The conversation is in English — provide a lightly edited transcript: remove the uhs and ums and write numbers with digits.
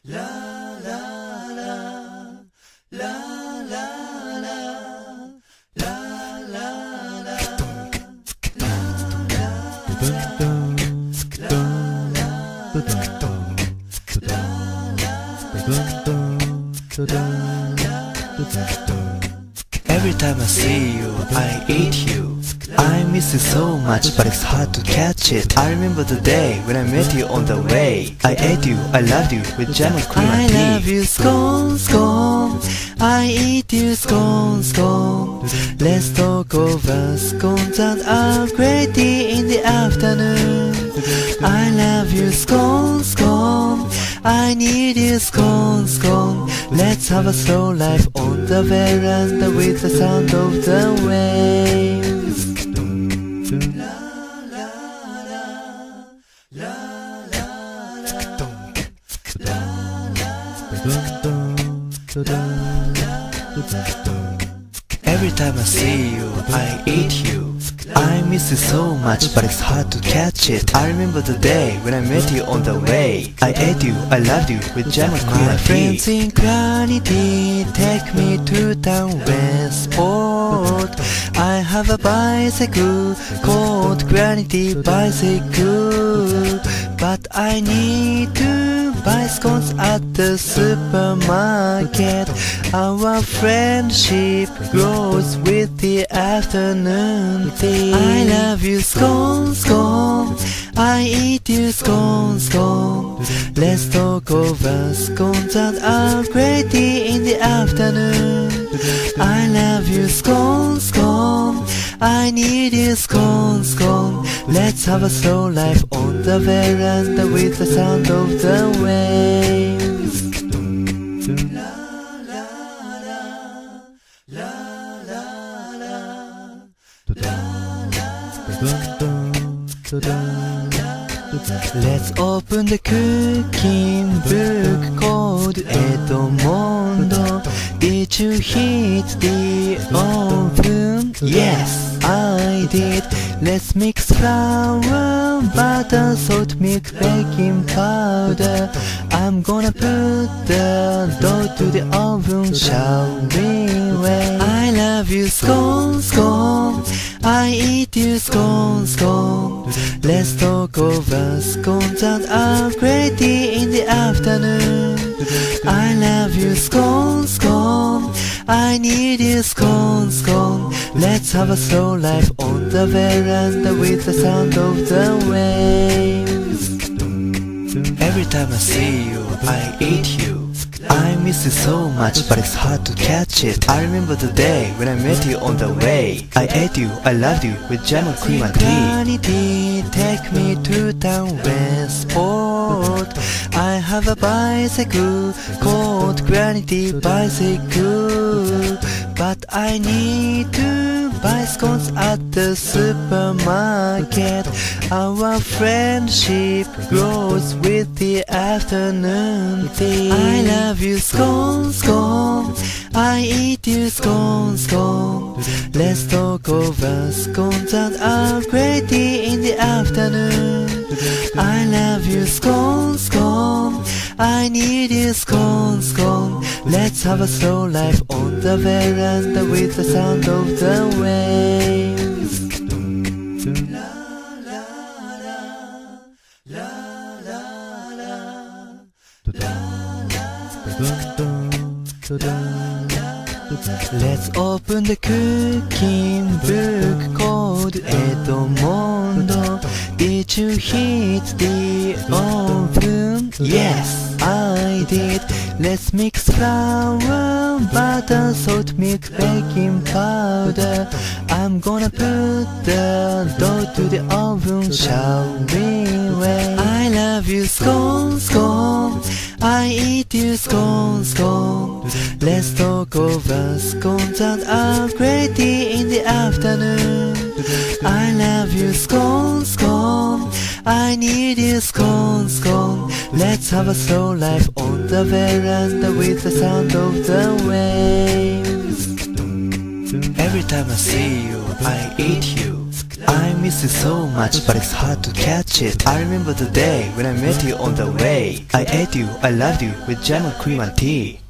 Every time I see you, I eat you. I miss you so much, but it's hard to catch it. I remember the day when I met you on the way. I ate you, I loved you with jam and cream and tea. I love you, scone, scone. I eat you, scone, scone. Let's talk over scones and Earl Grey tea in the afternoon. I love you, scone, scone. I need you, scone, scone. Let's have a slow life on the veranda with the sound of the waves. Every time I see you, I eat you. I miss you so much, but it's hard to catch it. I remember the day when I met you on the way. I ate you, I loved you with jam and cream My and friends tea. in Granity take me to town Westport. I have a bicycle called Granity Bicycle, but I need to buy scones at the supermarket. Our friendship grows with the afternoon tea. I love you, scone, scone. I eat you, scone, scone. Let's talk over scones and Earl Grey tea in the afternoon. I love you, scone, scone. I need you, scone, scone. Let's have a slow life on the veranda with the sound of the waves. Let's open the cooking book called Edmondo. Did you heat the oven? Yes, I did. Let's mix flour, butter, salt, milk, baking powder. I'm gonna put the dough to the oven, shall we wait? I love you, scone, scone. I eat you, scone, scone. Let's talk over scones and Earl Grey tea in the afternoon. I love you, scone, scone. I need you, scone, scone. Let's have a slow life on the veranda with the sound of the waves. Every time I see you, I eat you. I miss you so much, but it's hard to catch it. I remember the day when I met you on the way. I ate you, I loved you with jam and cream and tea. Granity, take me to town Westport. I have a bicycle called Granity Bicycle, but I need to buy scones at the supermarket. Our friendship grows with the afternoon tea. I love you, scone, scone. I eat you, scone, scone. Let's talk over scones and Earl Grey tea in the afternoon. I love you, scone, scone. I need you, scone, scone. Let's have a slow life on the veranda with the sound of the waves. Let's open the cooking book called Edmondo. Did you heat the oven? Yes, I did. Let's mix flour, butter, salt, milk, baking powder. I'm gonna put the dough to the oven, shall we wait? I love you, scone, scone. I eat you, scone, scone. Let's talk over scones and Earl Grey tea in the afternoon. I love you, scone, scone. I need you, scone, scone. Let's have a slow life on the veranda with the sound of the waves. Every time I see you, I eat you. I miss you so much, but it's hard to catch it. I remember the day when I met you on the way. I ate you, I loved you with jam and cream and tea.